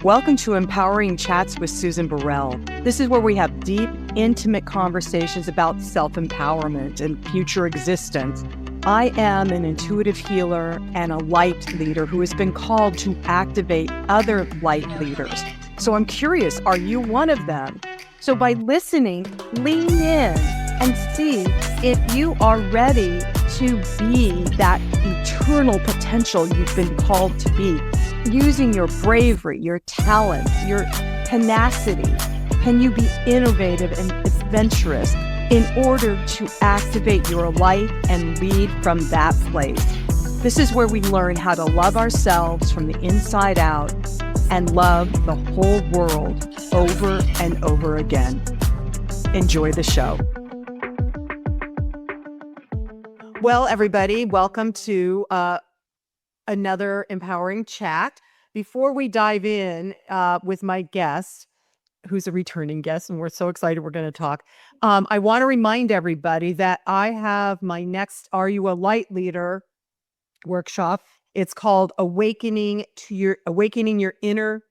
Welcome to Empowering Chats with Susan Burrell. This is where we have deep, intimate conversations about self-empowerment and future existence. I am an intuitive healer and a light leader who has been called to activate other light leaders. So I'm curious, are you one of them? So by listening, lean in and see if you are ready to be that eternal potential you've been called to be. Using your bravery, your talents, your tenacity, can you be innovative and adventurous in order to activate your light and lead from that place? This is where we learn how to love ourselves from the inside out and love the whole world over and over again. Enjoy the show. Well, everybody, welcome to another empowering chat. Before we dive in with my guest, who's a returning guest, and we're so excited we're going to talk, I want to remind everybody that I have my next Are You a Light Leader workshop. It's called Awakening Your Inner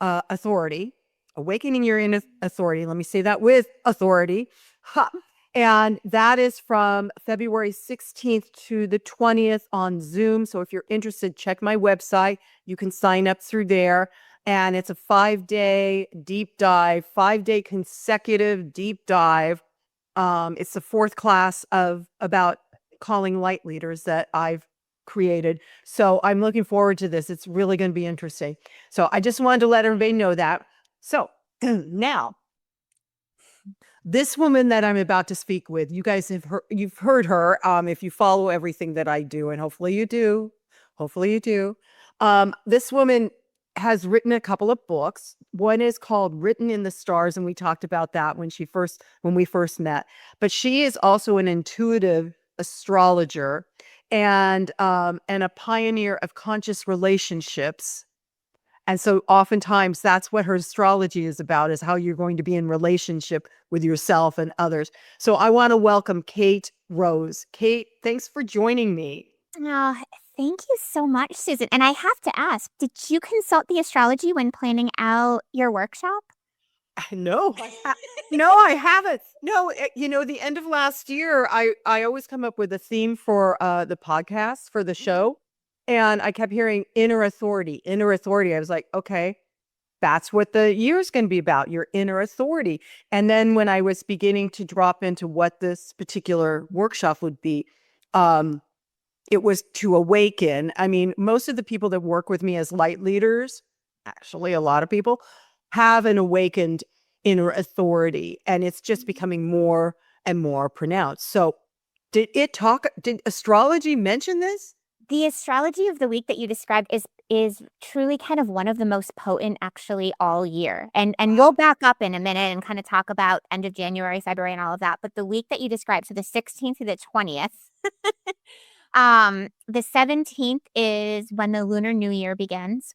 Authority. Awakening Your Inner Authority. Let me say that with authority. Ha. And that is from February 16th to the 20th on Zoom. So if you're interested, check my website. You can sign up through there. And it's a 5-day deep dive, 5-day consecutive deep dive. It's the fourth class of about calling light leaders that I've created. So I'm looking forward to this. It's really going to be interesting. So I just wanted to let everybody know that. So now, this woman that I'm about to speak with, you guys you've heard her if you follow everything that I do, and hopefully you do. Hopefully you do. This woman has written a couple of books. One is called Written in the Stars, and we talked about that when we first met. But she is also an intuitive astrologer and a pioneer of conscious relationships. And so oftentimes that's what her astrology is about, is how you're going to be in relationship with yourself and others. So I want to welcome Kate Rose. Kate, thanks for joining me. Oh, thank you so much, Susan. And I have to ask, did you consult the astrology when planning out your workshop? No, no, I haven't. No, the end of last year, I always come up with a theme for the podcast, for the show. And I kept hearing inner authority, inner authority. I was like, okay, that's what the year is going to be about, your inner authority. And then when I was beginning to drop into what this particular workshop would be, it was to awaken. I mean, most of the people that work with me as light leaders, actually a lot of people, have an awakened inner authority. And it's just becoming more and more pronounced. So did astrology mention this? The astrology of the week that you described is truly kind of one of the most potent actually all year. And we'll back up in a minute and kind of talk about end of January, February, and all of that. But the week that you described, so the 16th to the 20th, the 17th is when the Lunar New Year begins.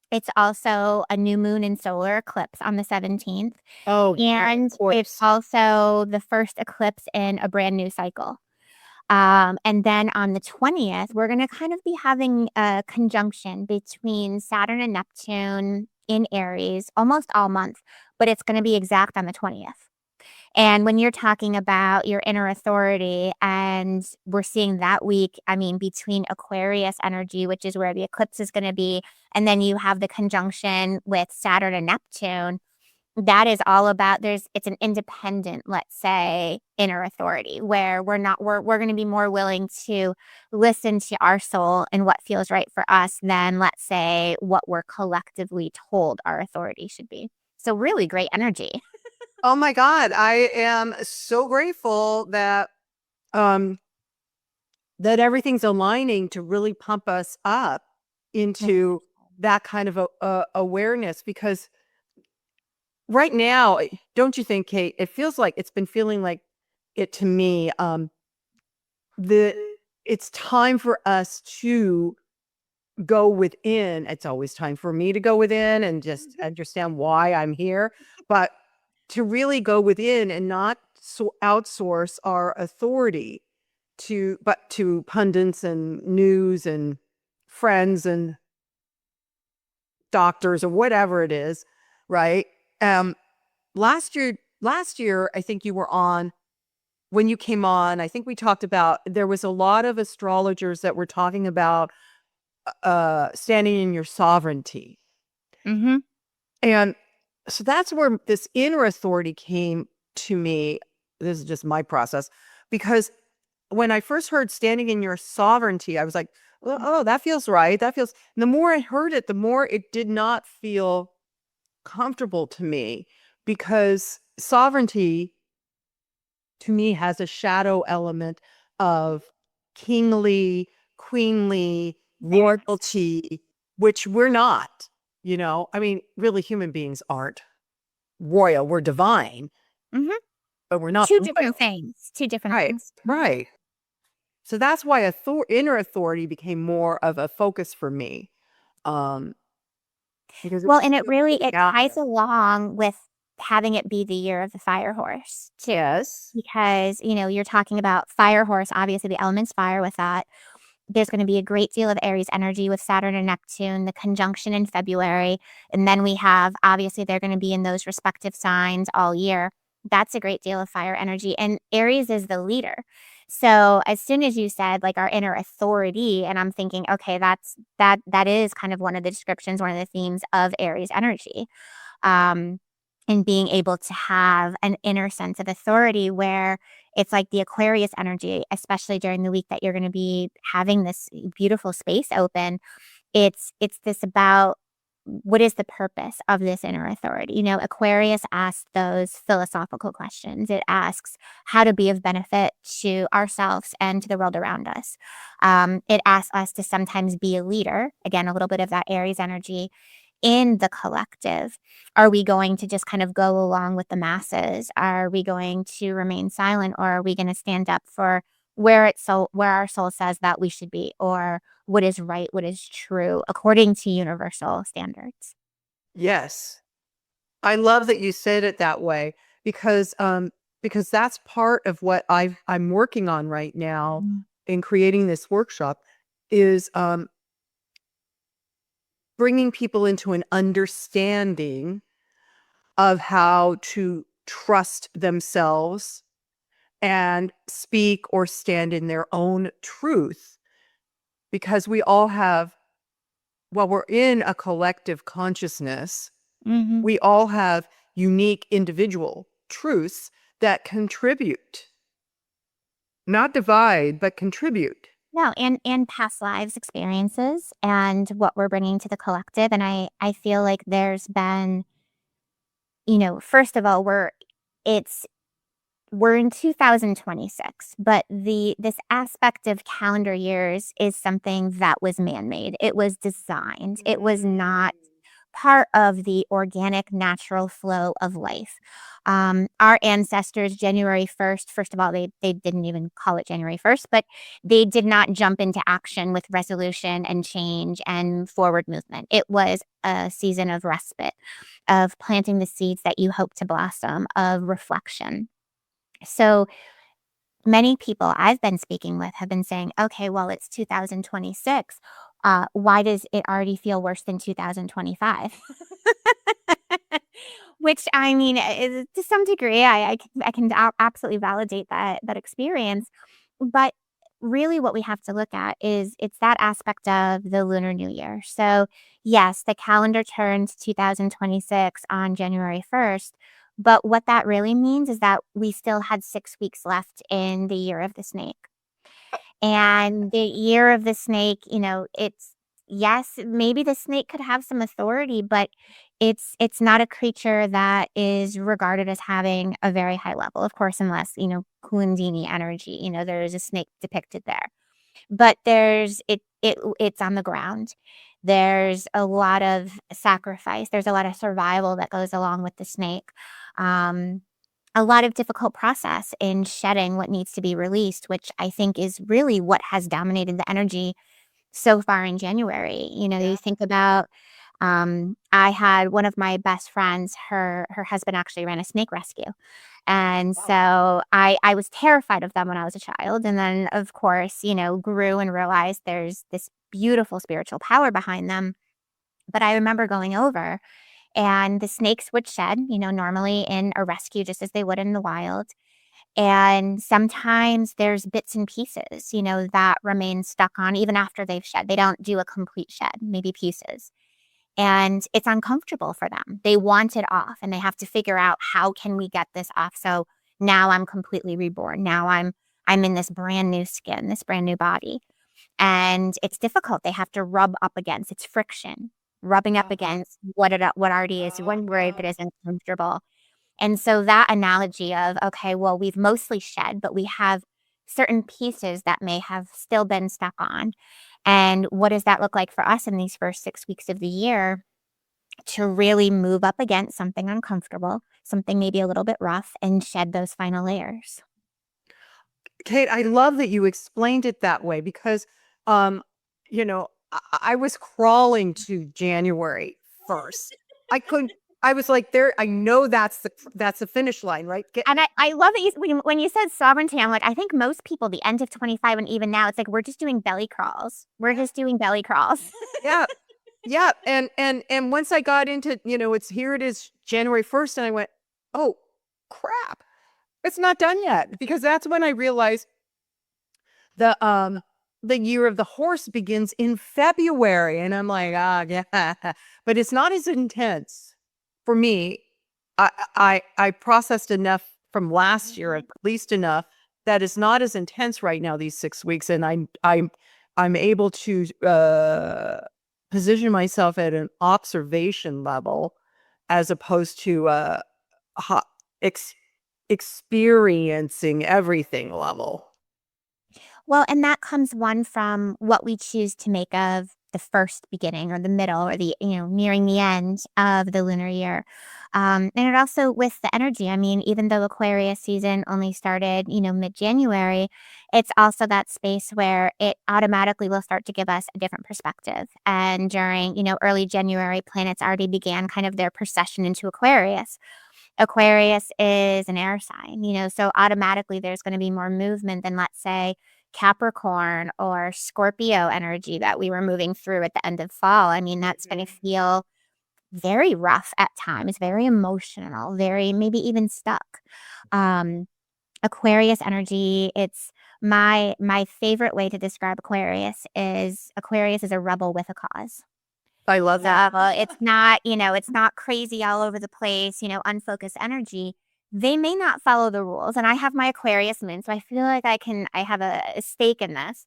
It's also a new moon and solar eclipse on the 17th. Oh, and it's also the first eclipse in a brand new cycle. And then on the 20th, we're going to kind of be having a conjunction between Saturn and Neptune in Aries almost all month, but it's going to be exact on the 20th. And when you're talking about your inner authority, and we're seeing that week, I mean, between Aquarius energy, which is where the eclipse is going to be, and then you have the conjunction with Saturn and Neptune, that is all about, it's an independent, let's say, inner authority where we're going to be more willing to listen to our soul and what feels right for us than, let's say, what we're collectively told our authority should be. So really great energy. Oh my God. I am so grateful that that everything's aligning to really pump us up into that kind of awareness, because right now, don't you think, Kate, it feels like it's been feeling like it to me. It's time for us to go within. It's always time for me to go within and just understand why I'm here, but to really go within and not outsource our authority to pundits and news and friends and doctors or whatever it is, right? Um, last year, I think you were on, when you came on, I think we talked about, there was a lot of astrologers that were talking about standing in your sovereignty. Mm-hmm. And so that's where this inner authority came to me. This is just my process, because when I first heard standing in your sovereignty, I was like, oh, that feels right. That feels, and the more I heard it, the more it did not feel comfortable to me, because sovereignty to me has a shadow element of kingly, queenly, royalty, which we're not, I mean, really, human beings aren't royal. We're divine, Mm-hmm. but we're not Two royal. different things. Two different Right. things. Right. So that's why inner authority became more of a focus for me. Um, because it Well, was and it really it yeah. ties along with having it be the year of the fire horse too. Yes. Because, you're talking about fire horse, obviously the elements fire with that. There's going to be a great deal of Aries energy with Saturn and Neptune, the conjunction in February. And then we have, obviously, they're going to be in those respective signs all year. That's a great deal of fire energy. And Aries is the leader. So as soon as you said like our inner authority, and I'm thinking, okay, that is kind of one of the descriptions, one of the themes of Aries energy. Um, and being able to have an inner sense of authority where it's like the Aquarius energy, especially during the week that you're going to be having this beautiful space open. It's this about what is the purpose of this inner authority? Aquarius asks those philosophical questions. It asks how to be of benefit to ourselves and to the world around us. It asks us to sometimes be a leader. Again, a little bit of that Aries energy in the collective. Are we going to just kind of go along with the masses? Are we going to remain silent, or are we going to stand up for where our soul says that we should be, or what is right, what is true according to universal standards? Yes. I love that you said it that way, because that's part of what I'm working on right now Mm. in creating this workshop, is bringing people into an understanding of how to trust themselves and speak or stand in their own truth, because we all have, well, we're in a collective consciousness. Mhm. We all have unique individual truths that contribute, not divide, but contribute. No, and past lives experiences and what we're bringing to the collective. And I feel like there's been, first of all, it's we're in 2026, but this aspect of calendar years is something that was man-made. It was designed. It was not part of the organic, natural flow of life. Our ancestors, January 1st, first of all, they didn't even call it January 1st, but they did not jump into action with resolution and change and forward movement. It was a season of respite, of planting the seeds that you hope to blossom, of reflection. So many people I've been speaking with have been saying, okay, well, it's 2026. Why does it already feel worse than 2025? Which I mean, to some degree, I can absolutely validate that experience. But really, what we have to look at is it's that aspect of the Lunar New Year. So yes, the calendar turns 2026 on January 1st. But what that really means is that we still had 6 weeks left in the year of the snake. And the year of the snake, it's yes, maybe the snake could have some authority, but it's not a creature that is regarded as having a very high level. Of course, unless, Kundalini energy, there is a snake depicted there. But it's on the ground. There's a lot of sacrifice. There's a lot of survival that goes along with the snake. Um, a lot of difficult process in shedding what needs to be released, which I think is really what has dominated the energy so far in January. You Yeah. think about I had one of my best friends, her husband actually ran a snake rescue. And Wow. so I was terrified of them when I was a child. And then of course, grew and realized there's this beautiful spiritual power behind them. But I remember going over and the snakes would shed, normally in a rescue just as they would in the wild. And sometimes there's bits and pieces, that remain stuck on even after they've shed. They don't do a complete shed, maybe pieces. And it's uncomfortable for them. They want it off and they have to figure out how can we get this off. So now I'm completely reborn. Now I'm in this brand new skin, this brand new body. And it's difficult. They have to rub up against it's friction, rubbing up against what already is one word that is uncomfortable. And so that analogy of, okay, well, we've mostly shed, but we have certain pieces that may have still been stuck on. And what does that look like for us in these first 6 weeks of the year to really move up against something uncomfortable, something maybe a little bit rough, and shed those final layers? Kate, I love that you explained it that way because, um, I was crawling to January 1st. I couldn't. I was like, there. I know that's the finish line, right? And I love that when you said sovereignty, I'm like, I think most people, the end of 25 and even now, it's like we're just doing belly crawls. We're just doing belly crawls. Yeah, yeah. And once I got into, it is January 1st, and I went, oh crap, it's not done yet, because that's when I realized the the year of the horse begins in February, and I'm like, yeah, but it's not as intense for me. I processed enough from last year, at least enough, that it's not as intense right now these 6 weeks, and I'm able to position myself at an observation level as opposed to ho- ex- experiencing everything level. Well, and that comes one from what we choose to make of the first beginning or the middle or the, nearing the end of the lunar year. And it also with the energy. I mean, even though Aquarius season only started, mid-January, it's also that space where it automatically will start to give us a different perspective. And during, early January, planets already began kind of their procession into Aquarius. Aquarius is an air sign, so automatically there's going to be more movement than, let's say, Capricorn or Scorpio energy that we were moving through at the end of fall. I mean, that's going to feel very rough at times, very emotional, very maybe even stuck. Um, Aquarius energy, it's my favorite way to describe Aquarius is a rebel with a cause. I love that. It's not, it's not crazy all over the place, unfocused energy. They may not follow the rules. And I have my Aquarius moon, so I feel like I have a stake in this.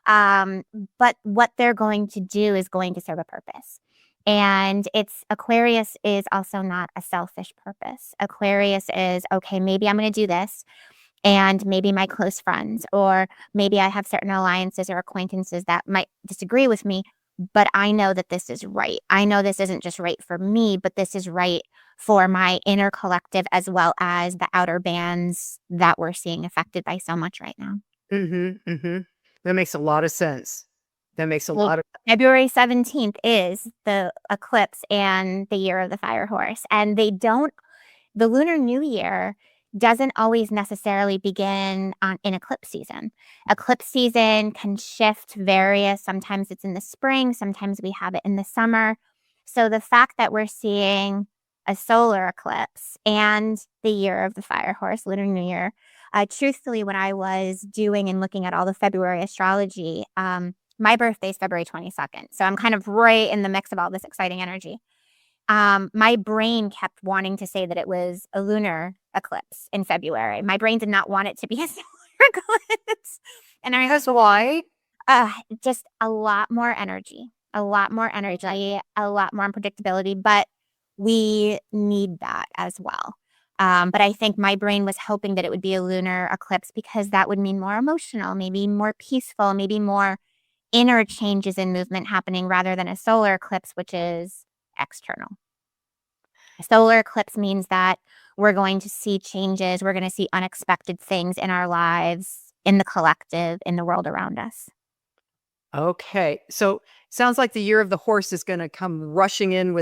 Um, but what they're going to do is going to serve a purpose. And Aquarius is also not a selfish purpose. Aquarius is, okay, maybe I'm going to do this. And maybe my close friends, or maybe I have certain alliances or acquaintances that might disagree with me, but I know that this is right. I know this isn't just right for me, but this is right for my inner collective as well as the outer bands that we're seeing affected by so much right now. That makes a lot of sense. That makes a Well, lot of February 17th is the eclipse and the year of the fire horse. And the Lunar New Year doesn't always necessarily begin in eclipse season. Eclipse season can shift various. Sometimes it's in the spring, sometimes we have it in the summer. So the fact that we're seeing a solar eclipse and the year of the fire horse, Lunar New Year, truthfully, when I was doing and looking at all the February astrology, my birthday is February 22nd. So I'm kind of right in the mix of all this exciting energy. My brain kept wanting to say that it was a lunar eclipse in February. My brain did not want it to be a solar eclipse. And because why? just a lot more energy, a lot more unpredictability, but we need that as well. But I think my brain was hoping that it would be a lunar eclipse because that would mean more emotional, maybe more peaceful, maybe more inner changes in movement happening rather than a solar eclipse, which is external. A solar eclipse means that we're going to see changes, we're going to see unexpected things in our lives, in the collective, in the world around us. Okay. So sounds like the year of the horse is going to come rushing in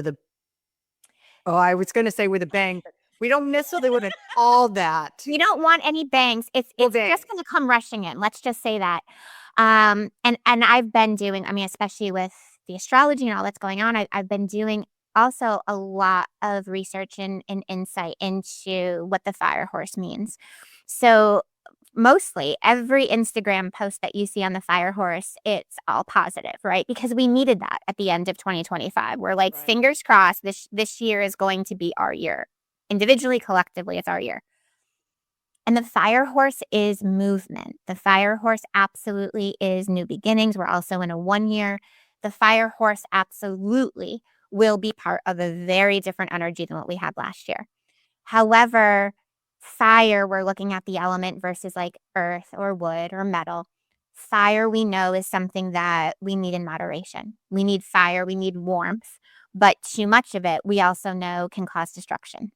I was going to say with a bang, but we don't necessarily want all that. We don't want any bangs. It's just going to come rushing in. Let's just say that. And I've been doing, I mean, especially with the astrology and all that's going on, I've been doing also a lot of research and insight into what the fire horse means. So mostly every Instagram post that you see on the fire horse, it's all positive, right? Because we needed that at the end of 2025. We're like, Right. fingers crossed, this year is going to be our year. Individually, collectively, it's our year. And the fire horse is movement. The fire horse absolutely is new beginnings. We're also in a 1 year. The fire horse absolutely will be part of a very different energy than what we had last year. However, fire, we're looking at the element versus like earth or wood or metal. Fire, we know, is something that we need in moderation. We need fire, we need warmth, but too much of it, we also know, can cause destruction.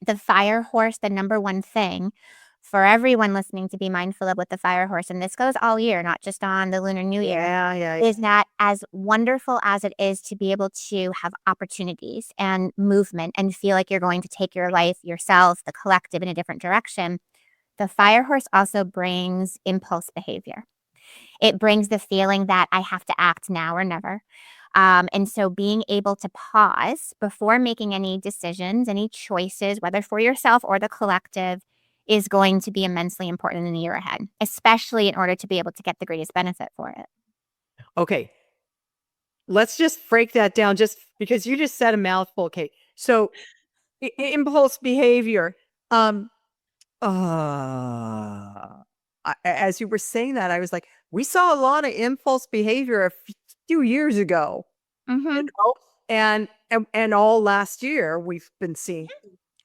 The fire horse, the number one thing for everyone listening to be mindful of with the fire horse, and this goes all year, not just on the Lunar New Year, Yeah. is that as wonderful as it is to be able to have opportunities and movement and feel like you're going to take your life, yourself, the collective in a different direction, the fire horse also brings impulse behavior. It brings the feeling that I have to act now or never. And so being able to pause before making any decisions, any choices, whether for yourself or the collective, is going to be immensely important in the year ahead, especially in order to be able to get the greatest benefit for it. Okay. Let's just break that down just because you just said a mouthful. Okay. So impulse behavior. Um, as you were saying that, I was like, we saw a lot of impulse behavior few years ago, you Mm-hmm. know, and all last year we've been seeing.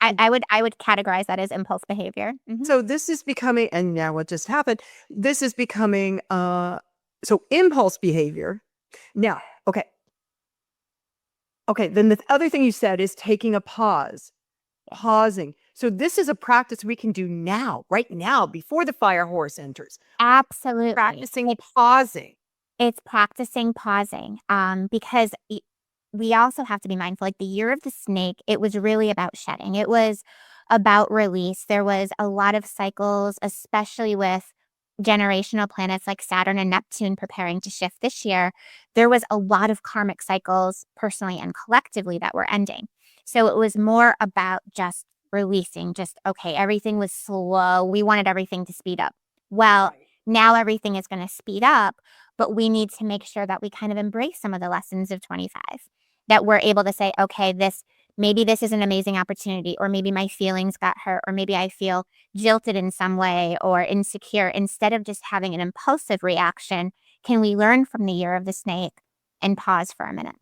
I would categorize that as impulse behavior. Mhm. So this is becoming, and now what just happened? This is becoming so impulse behavior. Now, okay. Okay, then the other thing you said is taking a pause, pausing. So this is a practice we can do now, right now, before the fire horse enters. Absolutely. Practicing pausing. It's practicing pausing, because we also have to be mindful. Like the year of the snake, it was really about shedding. It was about release. There was a lot of cycles, especially with generational planets like Saturn and Neptune preparing to shift this year. There was a lot of karmic cycles, personally and collectively, that were ending. So it was more about just releasing, just, okay, everything was slow. We wanted everything to speed up. Well, Right. now everything is going to speed up, but we need to make sure that we kind of embrace some of the lessons of 25, that we're able to say, okay, maybe this is an amazing opportunity, or maybe my feelings got hurt, or maybe I feel jilted in some way or insecure. Instead of just having an impulsive reaction, can we learn from the year of the snake and pause for a minute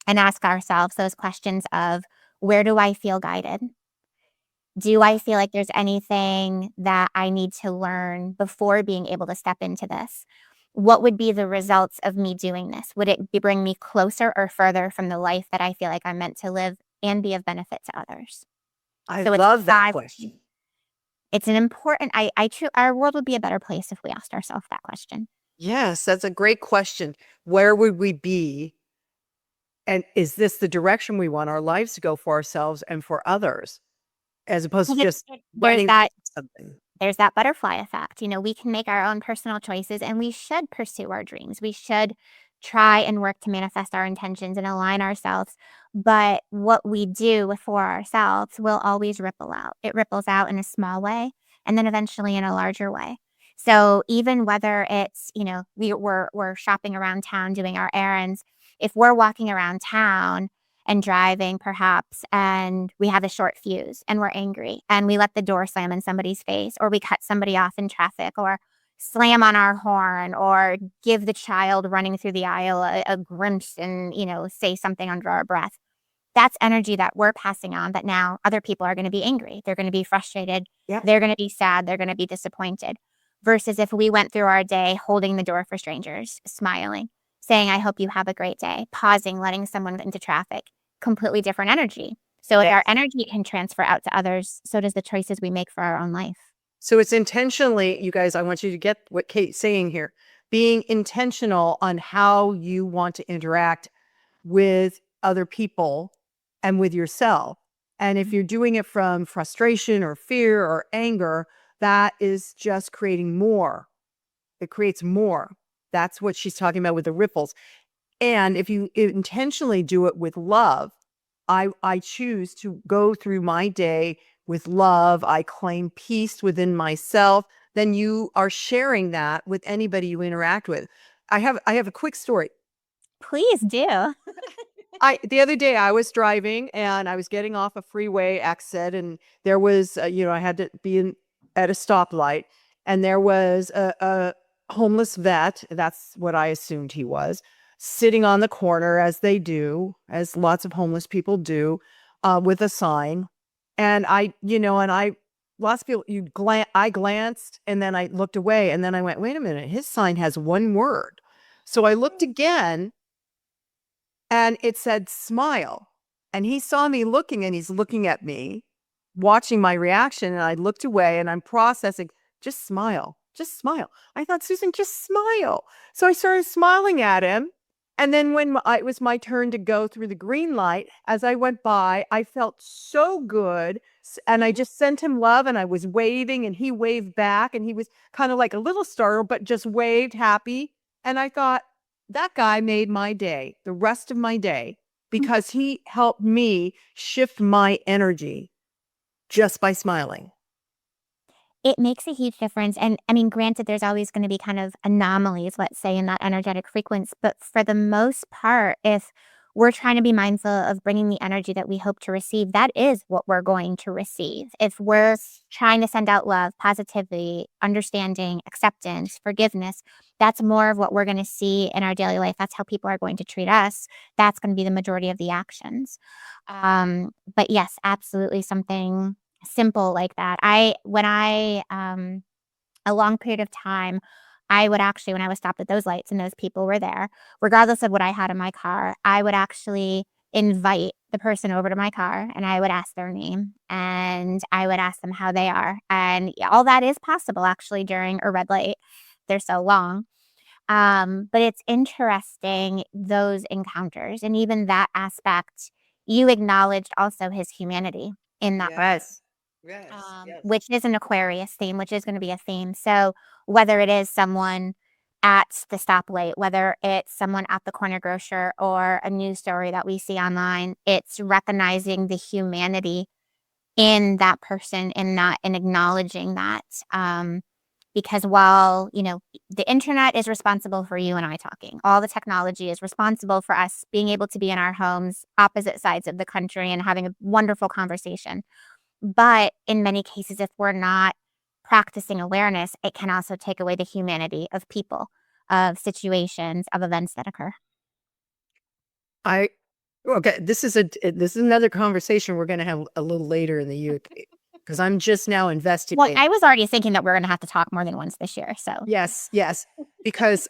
and ask ourselves those questions of, where do I feel guided? Do I feel like there's anything that I need to learn before being able to step into this? What would be the results of me doing this? Would it bring me closer or further from the life that I feel like I'm meant to live and be of benefit to others? I So it's love that five. question. It's an important. Our world would be a better place if we asked ourselves that question. Yes, that's a great question. Where would we be? And is this the direction we want our lives to go for ourselves and for others, as opposed to 'Cause just there's getting that something? there's that butterfly effect. We can make our own personal choices, and we should pursue our dreams. We should try and work to manifest our intentions and align ourselves. But what we do for ourselves will always ripple out. It ripples out in a small way and then eventually in a larger way. So even whether it's, we're shopping around town doing our errands, if we're walking around town and driving perhaps, and we have a short fuse and we're angry and we let the door slam in somebody's face, or we cut somebody off in traffic, or slam on our horn, or give the child running through the aisle a glimpse and, say something under our breath. That's energy that we're passing on, that now other people are going to be angry. They're going to be frustrated. Yeah. They're going to be sad. They're going to be disappointed. Versus if we went through our day holding the door for strangers, smiling, saying, I hope you have a great day, pausing, letting someone into traffic, completely different energy. So if our energy can transfer out to others, so does the choices we make for our own life. So it's intentionally, you guys, I want you to get what Kate's saying here, being intentional on how you want to interact with other people and with yourself. And if you're doing it from frustration or fear or anger, that is just creating more. It creates more. That's what she's talking about with the ripples. And if you intentionally do it with love, I choose to go through my day with love. I claim peace within myself. Then you are sharing that with anybody you interact with. I have a quick story. Please do. The other day I was driving and I was getting off a freeway exit, and there was I had to be at a stoplight, and there was a homeless vet. That's what I assumed he was, sitting on the corner, as they do, as lots of homeless people do, with a sign. And lots of people, I glanced and then I looked away, and then I went, wait a minute, his sign has one word. So I looked again, and it said smile. And he saw me looking, and he's looking at me, watching my reaction. And I looked away and I'm processing, just smile, just smile. I thought, Susan, just smile. So I started smiling at him. And then when it was my turn to go through the green light, as I went by, I felt so good. And I just sent him love, and I was waving, and he waved back, and he was kind of like a little startled, but just waved happy. And I thought, that guy made my day, the rest of my day, because he helped me shift my energy just by smiling. It makes a huge difference. And I mean, granted, there's always going to be kind of anomalies, let's say, in that energetic frequency. But for the most part, if we're trying to be mindful of bringing the energy that we hope to receive, that is what we're going to receive. If we're trying to send out love, positivity, understanding, acceptance, forgiveness, that's more of what we're going to see in our daily life. That's how people are going to treat us. That's going to be the majority of the actions. But yes, absolutely something simple like that. A long period of time, I would actually, when I was stopped at those lights and those people were there, regardless of what I had in my car, I would actually invite the person over to my car, and I would ask their name, and I would ask them how they are. And all that is possible actually during a red light. They're so long. But it's interesting, those encounters, and even that aspect, you acknowledged also his humanity in that, Yes. Yes. Yes. which is an Aquarius theme, which is going to be a theme. So whether it is someone at the stoplight, whether it's someone at the corner grocer or a news story that we see online, it's recognizing the humanity in that person and not and acknowledging that. Because while, the internet is responsible for you and I talking, all the technology is responsible for us being able to be in our homes, opposite sides of the country, and having a wonderful conversation. But in many cases, if we're not practicing awareness, it can also take away the humanity of people, of situations, of events that occur. Okay, this is another conversation we're going to have a little later in the year, because I'm just now Well, investigating. I was already thinking that we're going to have to talk more than once this year. So Yes, yes, because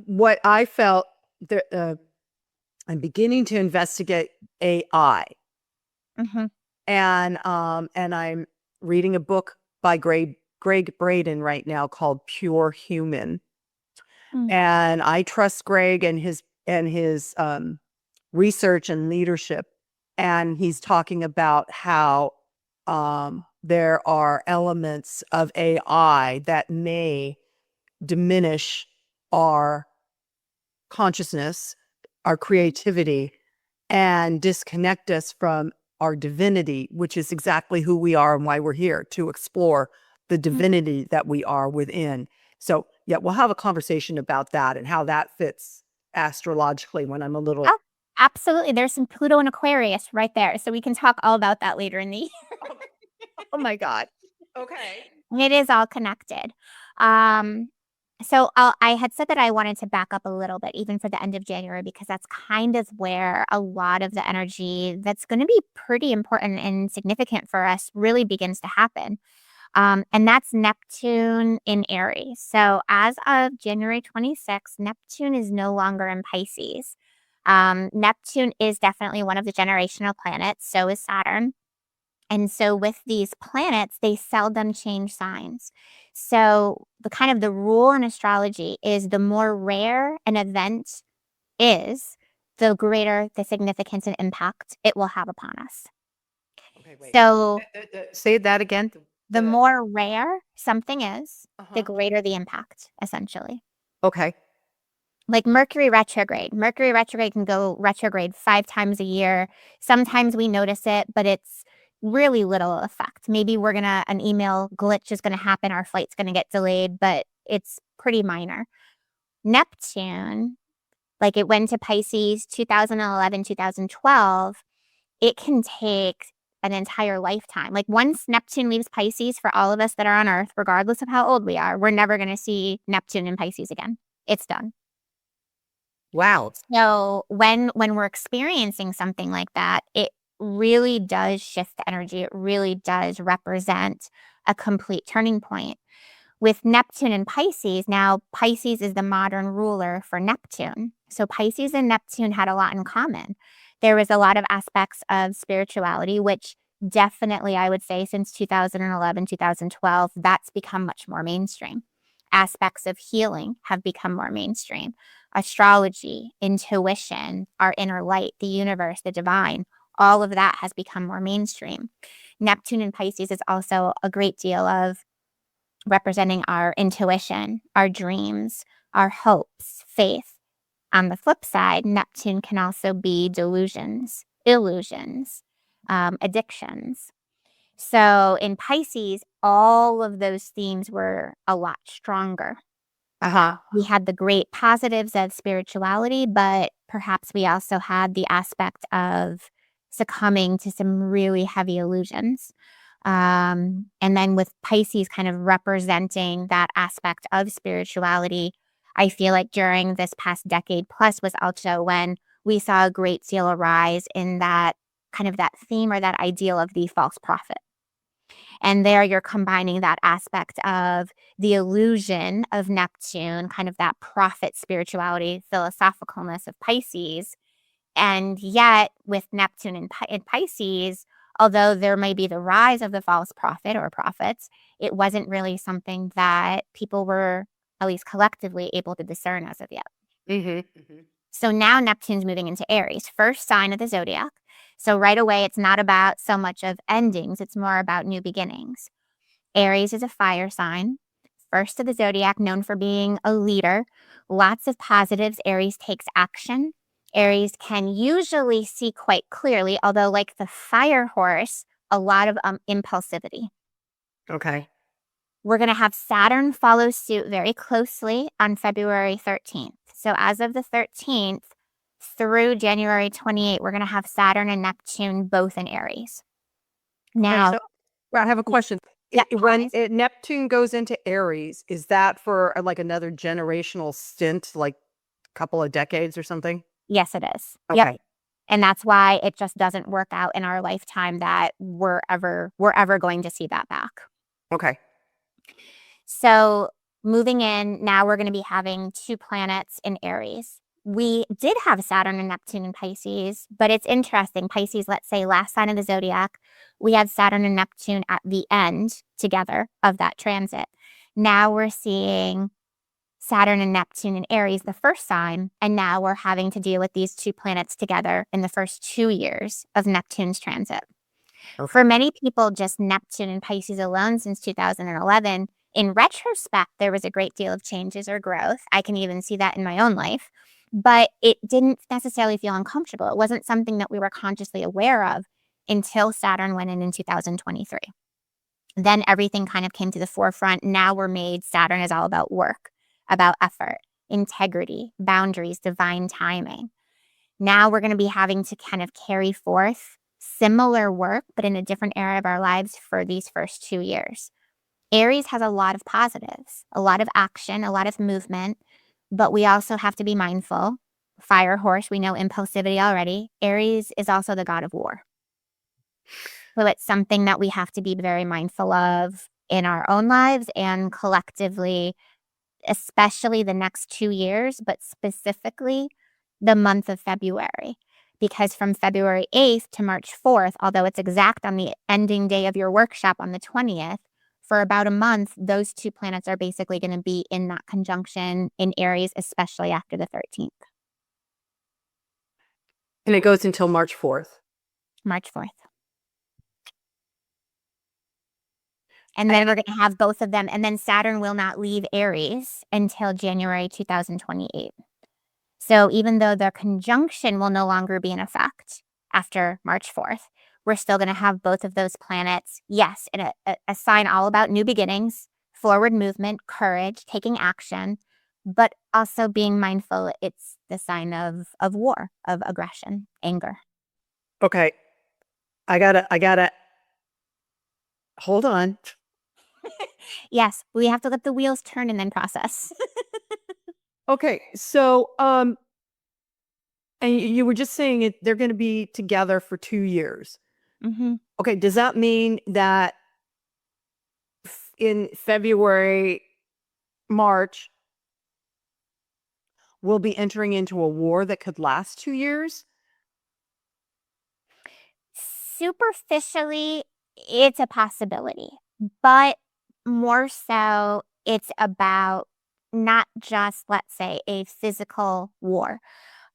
what I felt there, I'm beginning to investigate AI, Mhm. and I'm reading a book by Greg Braden right now called Pure Human. Mm. And I trust Greg and his research and leadership. And he's talking about how there are elements of AI that may diminish our consciousness, our creativity, and disconnect us from our divinity, which is exactly who we are and why we're here, to explore the divinity that we are within. So, yeah, we'll have a conversation about that and how that fits astrologically when I'm a little. Oh, absolutely. There's some Pluto and Aquarius right there. So we can talk all about that later in the year. Oh my God. Okay. It is all connected. Um, I had said that I wanted to back up a little bit, even for the end of January, because that's kind of where a lot of the energy that's going to be pretty important and significant for us really begins to happen. And that's Neptune in Aries. So as of January 26th, Neptune is no longer in Pisces. Neptune is definitely one of the generational planets. So is Saturn. And so with these planets, they seldom change signs. So the rule in astrology is the more rare an event is, the greater the significance and impact it will have upon us. Okay, wait. So Say that again. the more rare something is, the Uh-huh. greater the impact, essentially. Okay. like Mercury retrograde. Mercury retrograde can go retrograde 5 times a year. Sometimes we notice it, but it's really little effect. Maybe an email glitch is gonna happen, our flight's gonna get delayed, but it's pretty minor. Neptune, like it went to Pisces 2011, 2012, it can take an entire lifetime. Like once Neptune leaves Pisces, for all of us that are on Earth, regardless of how old we are, we're never gonna see Neptune in Pisces again. It's done. Wow. So when we're experiencing something like that, it really does shift the energy. It really does represent a complete turning point. With Neptune and Pisces, now Pisces is the modern ruler for Neptune. So Pisces and Neptune had a lot in common. There was a lot of aspects of spirituality, which definitely I would say since 2011, 2012, that's become much more mainstream. Aspects of healing have become more mainstream. Astrology, intuition, our inner light, the universe, the divine, all of that has become more mainstream. Neptune in Pisces is also a great deal of representing our intuition, our dreams, our hopes, faith. On the flip side, Neptune can also be delusions, illusions, addictions. So in Pisces, all of those themes were a lot stronger. Uh-huh. We had the great positives of spirituality, but perhaps we also had the aspect of succumbing to some really heavy illusions. And then with Pisces kind of representing that aspect of spirituality, I feel like during this past decade plus was also when we saw a great deal of rise in that kind of that theme or that ideal of the false prophet. And there you're combining that aspect of the illusion of Neptune, kind of that prophet spirituality, philosophicalness of Pisces. And yet, with Neptune in Pisces, although there may be the rise of the false prophet or prophets, it wasn't really something that people were, at least collectively, able to discern as of yet. So now Neptune's moving into Aries, first sign of the zodiac. So right away, it's not about so much of endings, it's more about new beginnings. Aries is a fire sign, first of the zodiac, known for being a leader. Lots of positives. Aries takes action. Aries can usually see quite clearly, although, like the fire horse, a lot of impulsivity. Okay. We're going to have Saturn follow suit very closely on February 13th. So as of the 13th through January 28th, we're going to have Saturn and Neptune both in Aries. Okay, Now, so I have a question. yeah, When Neptune goes into Aries, is that for like another generational stint, like a couple of decades or something? yes, it is. Yep. Okay. And that's why it just doesn't work out in our lifetime that we're ever going to see that back. Okay. So moving in, now we're going to be having 2 planets in Aries. We did have Saturn and Neptune in Pisces, but it's interesting. Pisces, let's say last sign of the zodiac, we had Saturn and Neptune at the end together of that transit. Now we're seeing Saturn and Neptune in Aries, the first sign, and now we're having to deal with these 2 planets together in the first 2 years of Neptune's transit. Okay. For many people, just Neptune and Pisces alone since 2011, in retrospect, there was a great deal of changes or growth. I can even see that in my own life, but it didn't necessarily feel uncomfortable. It wasn't something that we were consciously aware of until Saturn went in 2023. Then everything kind of came to the forefront. Now Saturn is all about work, about effort, integrity, boundaries, divine timing. Now we're going to be having to kind of carry forth similar work, but in a different area of our lives for these first 2 years. Aries has a lot of positives, a lot of action, a lot of movement, but we also have to be mindful. Fire horse, we know impulsivity already. Aries is also the god of war. So it's something that we have to be very mindful of in our own lives and collectively, especially the next 2 years, but specifically the month of February. Because from February 8th to March 4th, although it's exact on the ending day of your workshop on the 20th, for about a month, those 2 planets are basically going to be in that conjunction in Aries, especially after the 13th, And it goes until March 4th. March 4th. And then we're going to have both of them. And then Saturn will not leave Aries until January 2028. So even though the conjunction will no longer be in effect after March 4th, we're still going to have both of those planets, yes, in a sign all about new beginnings, forward movement, courage, taking action, but also being mindful it's the sign of war, of aggression, anger. Okay. I gotta hold on. Yes, we have to let the wheels turn and then process. Okay. So, and you were just saying they're going to be together for 2 years. Hmm. Okay. Does that mean that in February, March, we'll be entering into a war that could last 2 years? Superficially, it's a possibility, but more so, it's about not just, let's say, a physical war,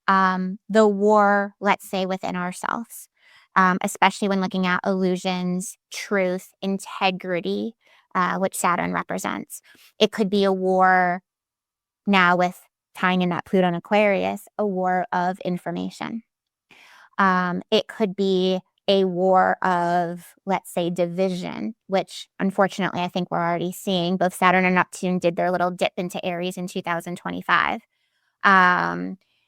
the war, let's say, within ourselves, especially when looking at illusions, truth, integrity, which Saturn represents. It could be a war now with tying in that Pluto and Aquarius, a war of information. It could be a war of, let's say, division, which unfortunately I think we're already seeing. Both Saturn and Neptune did their little dip into Aries in 2025.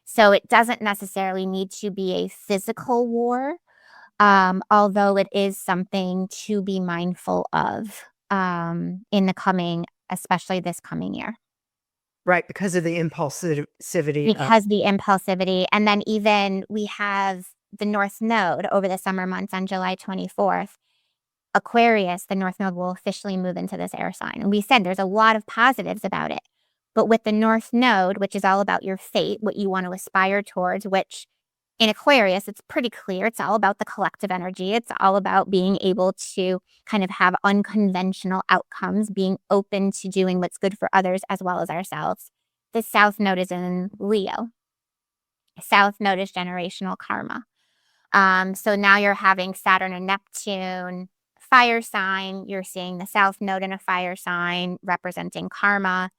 So it doesn't necessarily need to be a physical war, although it is something to be mindful of in the coming, especially this coming year. Right. Because of the impulsivity. Because the impulsivity, and then even we have the North Node over the summer months on July 24th. Aquarius, the North Node will officially move into this air sign. And we said there's a lot of positives about it. But with the North Node, which is all about your fate, what you want to aspire towards, which in Aquarius, it's pretty clear. It's all about the collective energy. It's all about being able to kind of have unconventional outcomes, being open to doing what's good for others as well as ourselves. The South Node is in Leo. South Node is generational karma. So now you're having Saturn and Neptune, fire sign. You're seeing the South Node in a fire sign representing karma.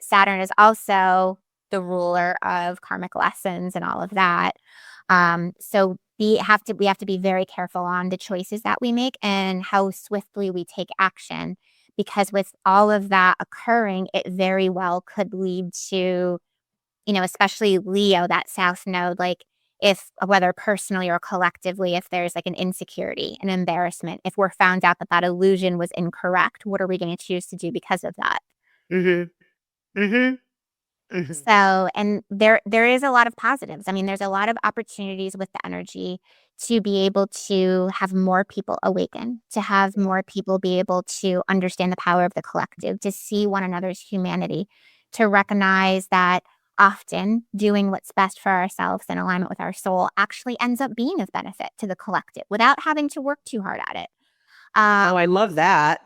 Saturn is also the ruler of karmic lessons and all of that. So we have to be very careful on the choices that we make and how swiftly we take action, because with all of that occurring, it very well could lead to, especially Leo, that South Node, like if whether personally or collectively, if there's like an insecurity, an embarrassment, if we're found out that that illusion was incorrect, what are we going to choose to do because of that? Mm-hmm. Mm-hmm. Mm-hmm. So, and there is a lot of positives. I mean, there's a lot of opportunities with the energy to be able to have more people awaken, to have more people be able to understand the power of the collective, to see one another's humanity, to recognize that often doing what's best for ourselves in alignment with our soul actually ends up being of benefit to the collective without having to work too hard at it. Oh, I love that.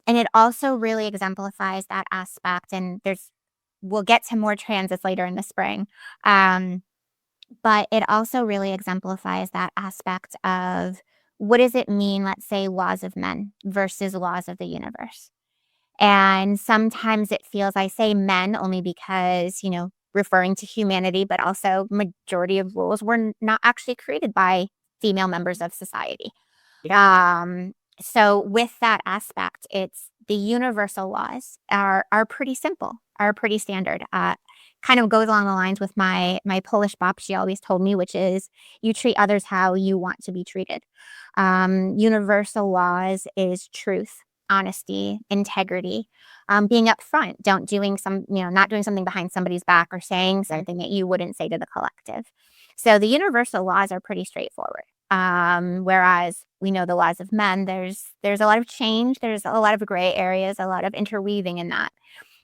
And it also really exemplifies that aspect. And we'll get to more transits later in the spring. But it also really exemplifies that aspect of what does it mean, let's say, laws of men versus laws of the universe. And sometimes it feels, I say men only because, referring to humanity, but also majority of rules were not actually created by female members of society. So with that aspect, it's the universal laws are pretty simple, are pretty standard. Kind of goes along the lines with my Polish bop she always told me, which is you treat others how you want to be treated. Universal laws is truth, honesty, integrity, being upfront, not doing something behind somebody's back or saying something that you wouldn't say to the collective. So the universal laws are pretty straightforward. Whereas we know the laws of men, there's a lot of change, there's a lot of gray areas, a lot of interweaving in that.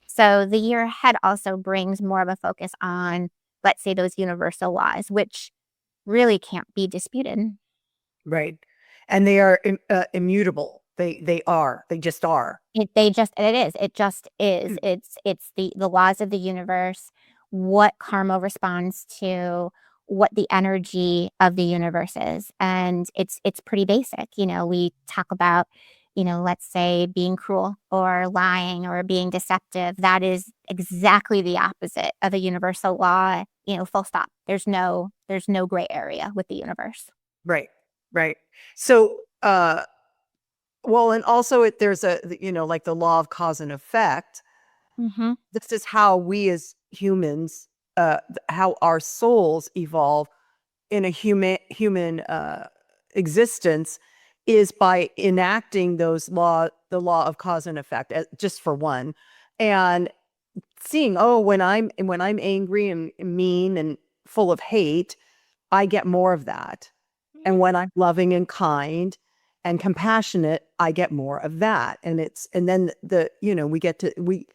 So the year ahead also brings more of a focus on, let's say, those universal laws, which really can't be disputed. Right. And they are immutable. They just are. It just is. It's the laws of the universe, what karma responds to, what the energy of the universe is. And it's pretty basic. We talk about let's say being cruel or lying or being deceptive, that is exactly the opposite of a universal law, full stop. There's no gray area with the universe. Right. Right. So, well, and also there's like the law of cause and effect. Mm-hmm. This is how we as humans, how our souls evolve in a human existence is by enacting the law of cause and effect, just for one, and seeing, oh, when I'm angry and mean and full of hate, I get more of that. And when I'm loving and kind and compassionate, I get more of that. And then we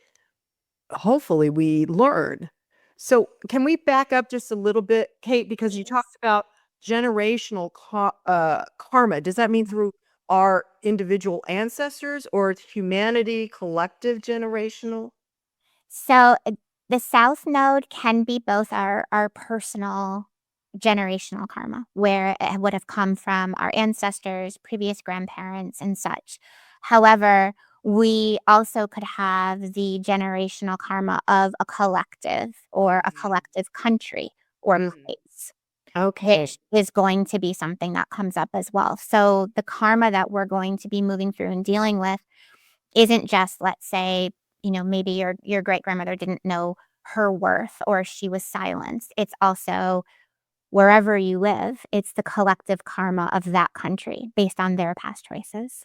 hopefully we learn. So can we back up just a little bit, Kate, because you talked about generational karma. Does that mean through our individual ancestors, or it's humanity collective generational? So the South Node can be both our personal generational karma, where it would have come from our ancestors, previous grandparents, and such. However, we also could have the generational karma of a collective or a collective country or place, Okay. which is going to be something that comes up as well. So the karma that we're going to be moving through and dealing with isn't just, let's say, maybe your great grandmother didn't know her worth or she was silenced. It's also wherever you live, it's the collective karma of that country based on their past choices.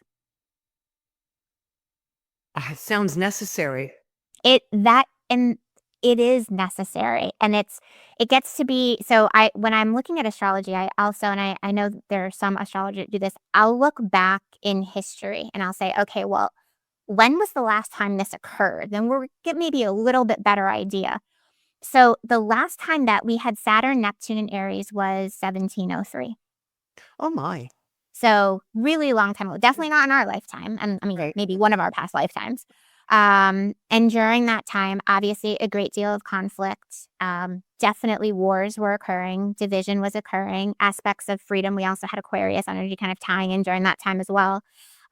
It sounds necessary. And it is necessary. And it gets to be, so when I'm looking at astrology, I also, and I know there are some astrologers that do this, I'll look back in history and I'll say, okay, well, when was the last time this occurred? Then we'll get maybe a little bit better idea. So the last time that we had Saturn, Neptune, and Aries was 1703. Oh my. So really long time ago. Definitely not in our lifetime. And I mean, Right. maybe one of our past lifetimes. And during that time, obviously a great deal of conflict. Definitely wars were occurring. Division was occurring. Aspects of freedom. We also had Aquarius energy kind of tying in during that time as well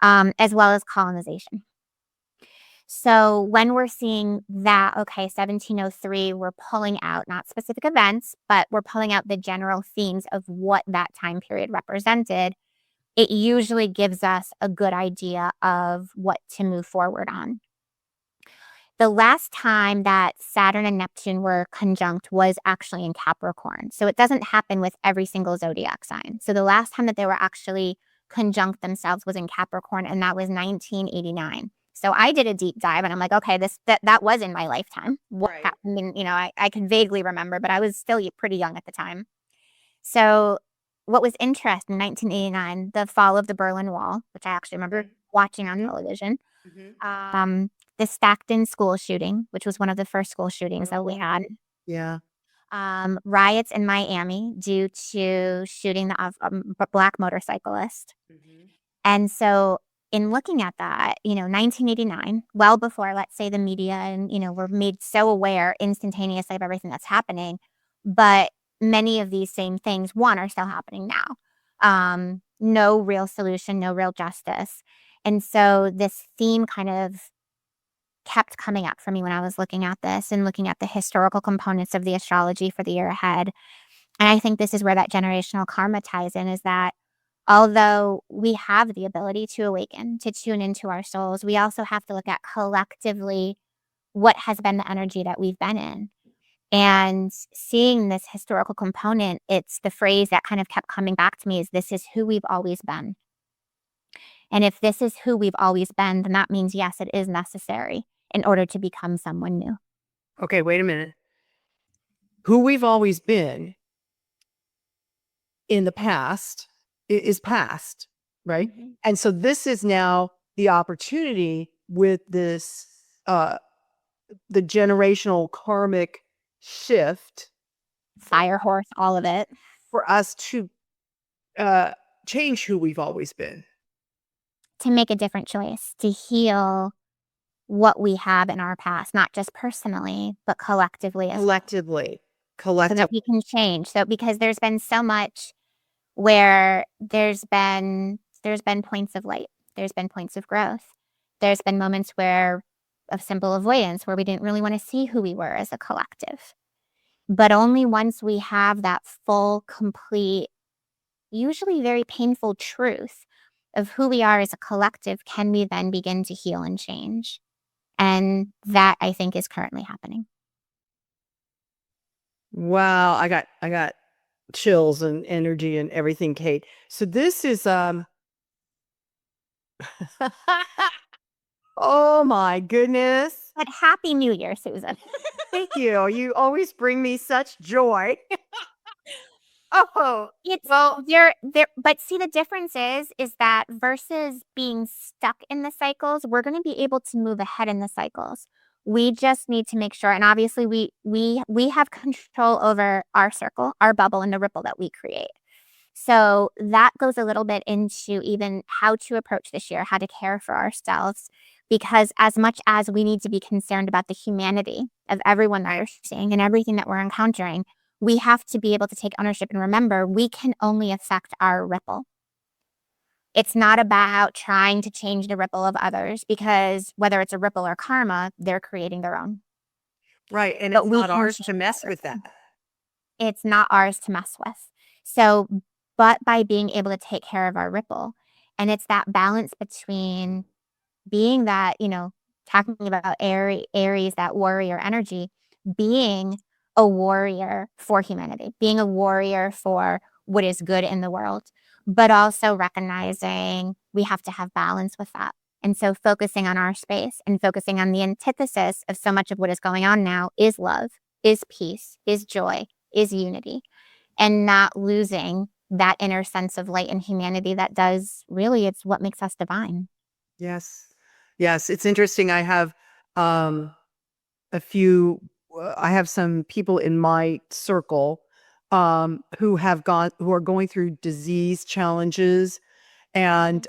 as colonization. So when we're seeing that, okay, 1703, we're pulling out not specific events, but we're pulling out the general themes of what that time period represented. It usually gives us a good idea of what to move forward on. The last time that Saturn and Neptune were conjunct was actually in Capricorn. So it doesn't happen with every single zodiac sign. So the last time that they were actually conjunct themselves was in Capricorn, and that was 1989. So I did a deep dive and I'm like, okay, that was in my lifetime. What Right. happened? I can vaguely remember, but I was still pretty young at the time. So what was interesting in 1989, the fall of the Berlin Wall, which I actually remember watching on television, the Stockton school shooting, which was one of the first school shootings that we had, Yeah. riots in Miami due to shooting the black motorcyclist. And so in looking at that, 1989, well before, let's say, the media and, we're made so aware instantaneously of everything that's happening, but many of these same things, one, are still happening now. No real solution, no real justice. And so this theme kind of kept coming up for me when I was looking at this and looking at the historical components of the astrology for the year ahead. And I think this is where that generational karma ties in, is that although we have the ability to awaken, to tune into our souls, we also have to look at collectively what has been the energy that we've been in. And seeing this historical component, it's the phrase that kind of kept coming back to me is, this is who we've always been. And if this is who we've always been, then that means, yes, it is necessary in order to become someone new. Okay, wait a minute. Who we've always been in the past is past, right? And so this is now the opportunity with this the generational karmic shift Fire horse, all of it. for us to uh change who we've always been. To make a different choice, to heal what we have in our past, not just personally, but collectively as well, Collectively. so that we can change. So because there's been so much where there's been points of light. there's been points of growth. There's been moments where of simple avoidance where we didn't really want to see who we were as a collective. But only once we have that full, complete, usually very painful truth of who we are as a collective can we then begin to heal and change. And that I think is currently happening. Wow, I got chills and energy and everything, Kate. So this is oh my goodness. But happy New Year, Susan. Thank you. You always bring me such joy. Oh, It's well, there but see the difference is that versus being stuck in the cycles, we're gonna be able to move ahead in the cycles. We just need to make sure and obviously we have control over our circle, our bubble, and the ripple that we create. So that goes a little bit into even how to approach this year, how to care for ourselves, because as much as we need to be concerned about the humanity of everyone that we're seeing and everything that we're encountering, we have to be able to take ownership and remember we can only affect our ripple. It's not about trying to change the ripple of others because whether it's a ripple or karma, they're creating their own. right. And But it's we not can ours change to mess our with ripple. that. It's not ours to mess with. So, but by being able to take care of our ripple, and it's that balance between being that, talking about Aries, that warrior energy, being a warrior for humanity, being a warrior for what is good in the world, but also recognizing we have to have balance with that. And so focusing on our space and focusing on the antithesis of so much of what is going on now is love, is peace, is joy, is unity, and not losing that inner sense of light and humanity that does really, it's what makes us divine. Yes. Yes. It's interesting. I have um a few I have some people in my circle who are going through disease challenges and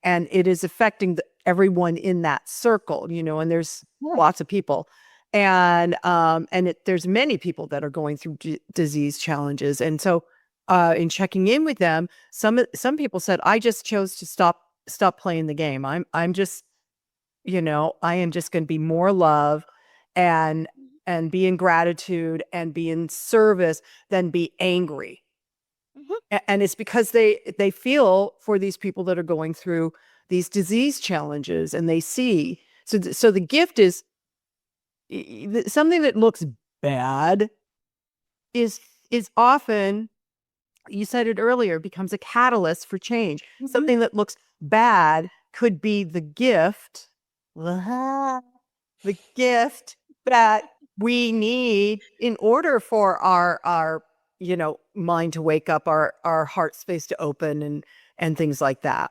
it is affecting everyone in that circle, and there's Right. lots of people there's many people that are going through disease challenges. And so in checking in with them, some people said, I just chose to stop playing the game. I'm just, I am just going to be more love and be in gratitude and be in service than be angry. Mhm. And it's because they feel for these people that are going through these disease challenges, and they see. So the gift is something that looks bad is often, you said it earlier, becomes a catalyst for change. Mhm. Something that looks bad could be the gift, the gift that we need in order for our mind to wake up, our heart space to open, and things like that.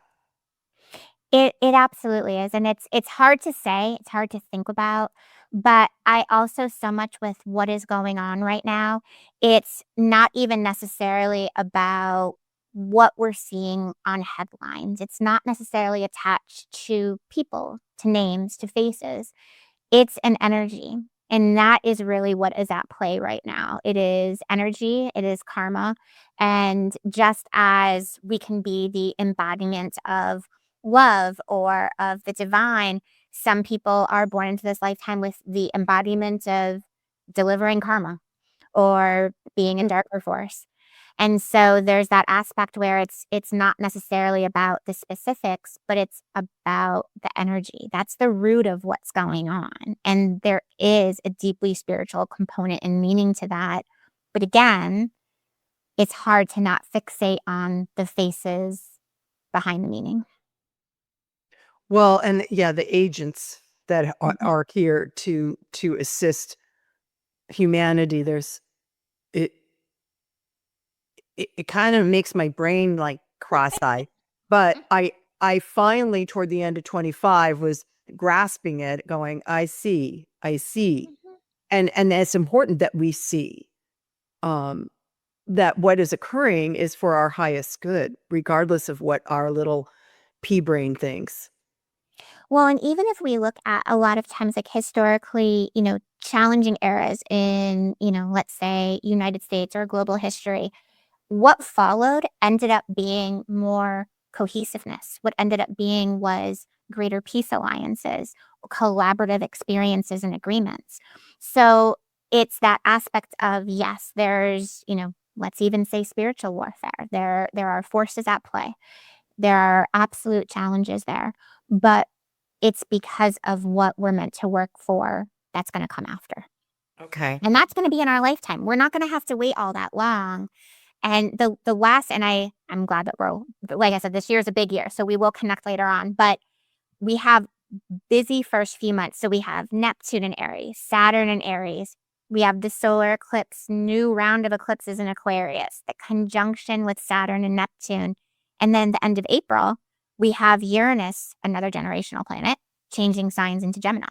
It absolutely is, and it's hard to say, it's hard to think about, but I also so much with what is going on right now, it's not even necessarily about what we're seeing on headlines. It's not necessarily attached to people, to names, to faces. It's an energy, and that is really what is at play right now. It is energy, it is karma, and just as we can be the embodiment of love or of the divine, some people are born into this lifetime with the embodiment of delivering karma or being a darker force. And so there's that aspect where it's not necessarily about the specifics, but it's about the energy. That's the root of what's going on. And there is a deeply spiritual component and meaning to that. But again, it's hard to not fixate on the faces behind the meaning. Well, and yeah, the agents that Mhm. are here to assist humanity. There's it it kind of makes my brain like cross-eye. But I finally, toward the end of 25, was grasping it, going, I see. Mhm. And it's important that we see um that what is occurring is for our highest good, regardless of what our little pea brain thinks. Well, and even if we look at a lot of times, like historically, challenging eras in, let's say United States or global history, what followed ended up being more cohesiveness. What ended up being was greater peace alliances, collaborative experiences and agreements. So it's that aspect of, yes, there's, let's even say spiritual warfare. There are forces at play. There are absolute challenges there, but it's because of what we're meant to work for that's going to come after. Okay. And that's going to be in our lifetime. We're not going to have to wait all that long. And the last, and I'm glad that like I said, this year is a big year, so we will connect later on. But we have busy first few months. So we have Neptune in Aries, Saturn in Aries. We have the solar eclipse, new round of eclipses in Aquarius, the conjunction with Saturn and Neptune. And then the end of April, we have Uranus, another generational planet, changing signs into Gemini.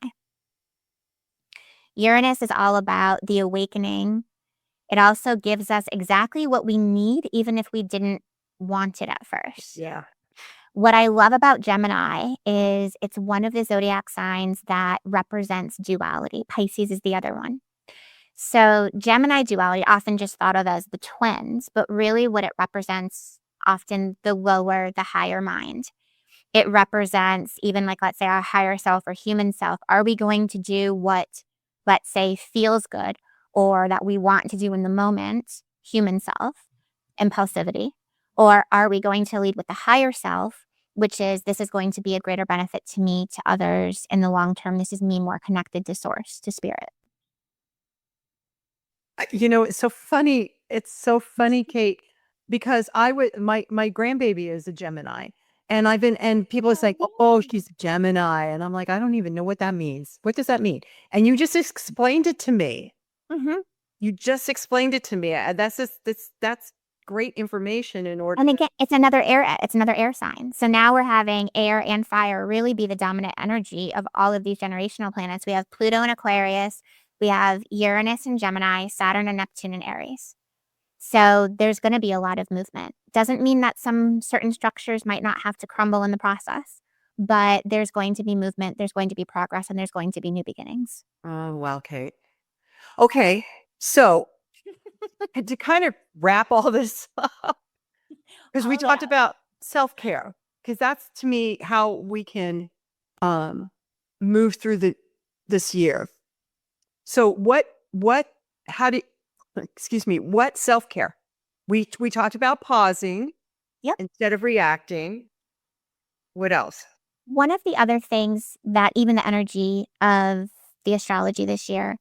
Uranus is all about the awakening. It also gives us exactly what we need, even if we didn't want it at first. Yeah. What I love about Gemini is it's one of the zodiac signs that represents duality. Pisces is the other one. So Gemini duality, often just thought of as the twins, but really what it represents, often the lower, the higher mind. It represents even, like, let's say our higher self or human self. Are we going to do what, let's say, feels good or that we want to do in the moment, human self, impulsivity? Or are we going to lead with the higher self, which is, this is going to be a greater benefit to me, to others in the long term. This is me more connected to source, to spirit. It's so funny. It's so funny, Kate, because my grandbaby is a Gemini, and people are saying, oh, she's a Gemini, and I'm like, I don't even know what that means. What does that mean? And you just explained it to me. Mm-hmm. You just explained it to me. That's great information in order. And again, it's another air sign. So now we're having air and fire really be the dominant energy of all of these generational planets. We have Pluto in Aquarius, we have Uranus in Gemini, Saturn and Neptune in Aries. So there's going to be a lot of movement. Doesn't mean that some certain structures might not have to crumble in the process, but there's going to be movement, there's going to be progress, and there's going to be new beginnings. Oh, well, Kate. Okay. So to kind of wrap all this up, because we talked about self-care, because that's, to me, how we can move through this year. So what self-care? We talked about pausing. Yep. Instead of reacting. What else? One of the other things that even the energy of the astrology this year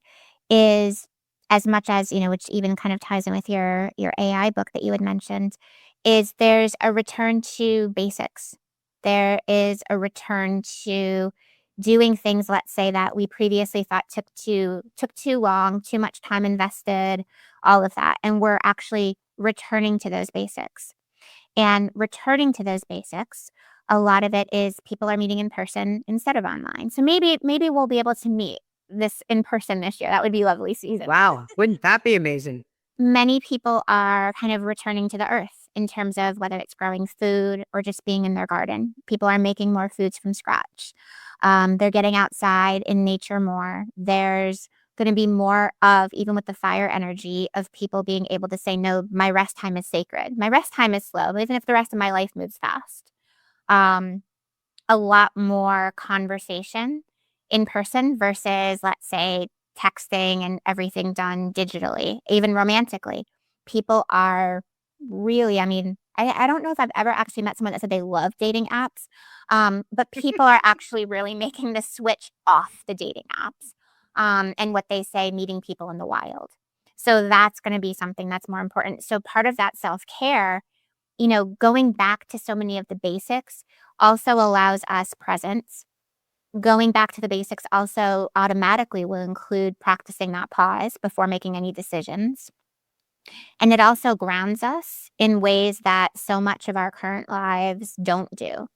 is, as much as, which even kind of ties in with your AI book that you had mentioned, is there's a return to basics. There is a return to doing things, let's say, that we previously thought took too long, too much time invested, all of that. And we're actually returning to those basics. And returning to those basics, a lot of it is people are meeting in person instead of online. So maybe we'll be able to meet this in person this year. That would be lovely, Susan. Wow. Wouldn't that be amazing? Many people are kind of returning to the earth in terms of whether it's growing food or just being in their garden. People are making more foods from scratch. They're getting outside in nature more. There's going to be more of, even with the fire energy, of people being able to say, no, my rest time is sacred. My rest time is slow, even if the rest of my life moves fast. A lot more conversation in person versus, let's say, texting and everything done digitally, even romantically. People are really, I don't know if I've ever actually met someone that said they love dating apps, but people are actually really making the switch off the dating apps, and what they say, meeting people in the wild. So that's going to be something that's more important. So part of that self-care, going back to so many of the basics also allows us presence. Going back to the basics also automatically will include practicing that pause before making any decisions. And it also grounds us in ways that so much of our current lives don't do.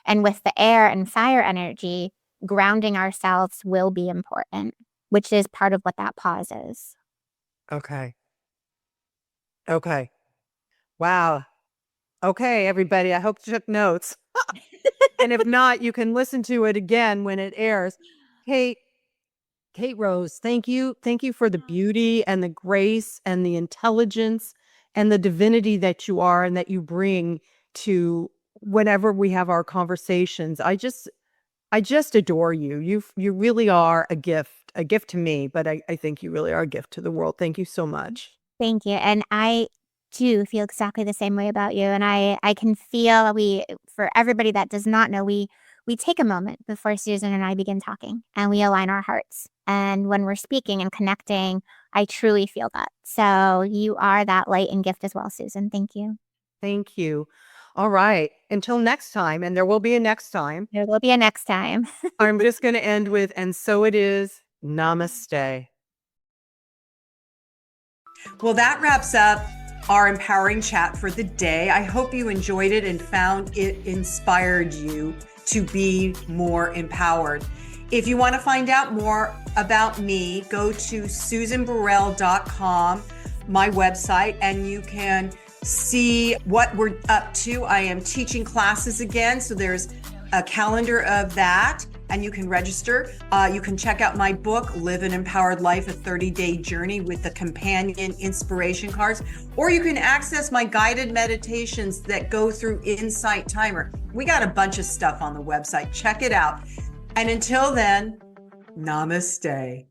And with the air and fire energy, grounding ourselves will be important, which is part of what that pause is. Okay. Wow. Okay, everybody. I hope you took notes. And if not, you can listen to it again when it airs. Kate Rose, thank you. Thank you for the beauty and the grace and the intelligence and the divinity that you are and that you bring to whenever we have our conversations, I just adore you. You really are a gift to me, but I think you really are a gift to the world. Thank you so much. Thank you. And I do feel exactly the same way about you. And I can feel for everybody that does not know, we take a moment before Susan and I begin talking and we align our hearts. And when we're speaking and connecting, I truly feel that. So you are that light and gift as well, Susan. Thank you. Thank you. All right. Until next time, and there will be a next time, There will be a next time. I'm just going to end with, and so it is. Namaste. Well, that wraps up our empowering chat for the day. I hope you enjoyed it and found it inspired you to be more empowered. If you want to find out more about me, go to susanburrell.com, my website, and you can see what we're up to. I am teaching classes again, so there's a calendar of that, and you can register. You can check out my book, Live an Empowered Life, a 30-day journey with the companion inspiration cards, or you can access my guided meditations that go through Insight Timer. We got a bunch of stuff on the website. Check it out. And until then, namaste.